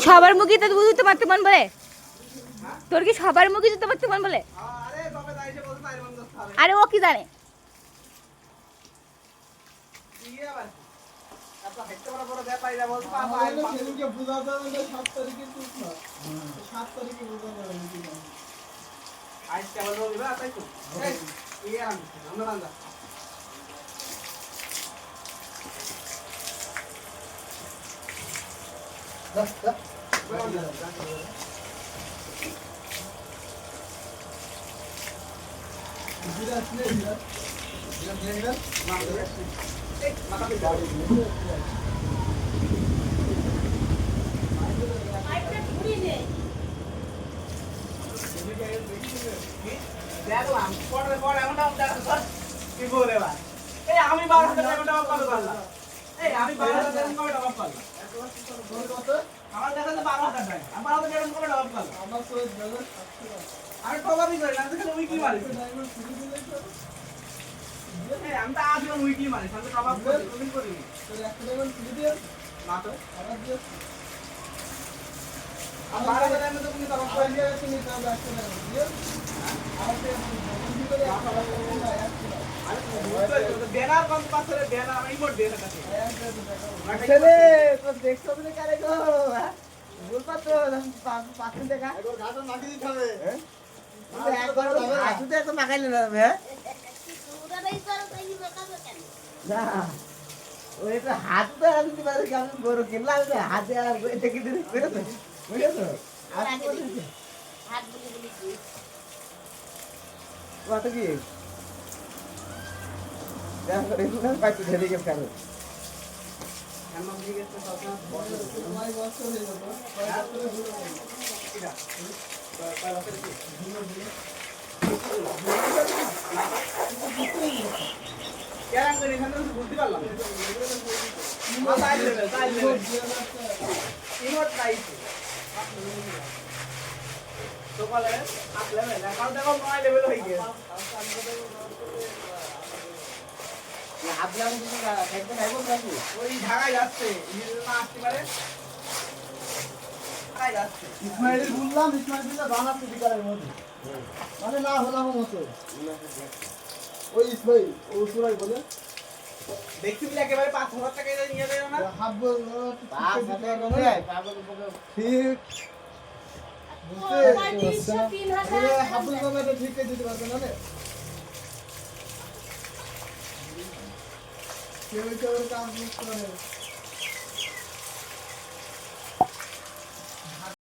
সবার মুখে তো বুঝতে পারতে মন বলে তোর কি সবার মুখে বুঝতে পারতে মন বলে আরে ও কি জানে দেখলাম পরে পরে এমনটা কি বলে ভাই এই আমি 12,000 টাকা পাবো পারলাম এই আমি 12,000 টাকা কবে টাকা পাবো আমার কাছে তো 12,000 টাকা আমি 12,000 টাকা কবে টাকা পাবো আমার তো আমি কবারই করি না দেখলে উইকলি মারি এই আমি তো আজও উইকলি মারি আমি টাকা করি তো একটা টাকা ফ্রি দিও না তো আবার দিও আর 12,000 টাকা তো তুমি টাকা কই দিয়ে তুমি টাকা একটা টাকা দিও আর দেনার কোন পাশে দেনা আমি মোট দেনা কাছে ছেলে তো দেখছো বলে কারে গো বলবা তো পাঁচশো টাকা একবার ঘাটে মাটি দিতে হবে হ্যাঁ একবার হাতুতে তো মাখাইলে না হ্যাঁ না ওই তো হাতে আনতে পারে কি আমি বড় কিনলাম হাতে আর এটা কি দিতে বুঝেছো বুঝেছো হাত বলি বলি কি কত কি দেখ করে না পাইতে ধরে গেছে কারো এমন দিকে তো কথা তোমার বছর হয়ে গেল এটা পালা করে কি কেন করে এখানে তো বুঝতে পারলাম তাই ইমোট পাইছি তো বলে আসলে না কাল দেখো নয় লেভেল হয়ে গেছে আপনি কিছু খাইতে খাইবো নাকি ওই ঢাকায় যাচ্ছে নিজের মা আসতে পারে ঢাকায় যাচ্ছে ইসমাইল বললাম ইসমাইল বানাচ্ছে বিকালের মধ্যে মানে না হলাম মতো ওই ইসমাইল ও সুরাই বলে দেখছি বলে একেবারে 5,000 টাকা নিয়ে দেয় না হাফ 5,000 টাকা করে ঠিক হাফুল বাবা তো ঠিক দিতে পারবে না রে কেউ কেউ কাজ করে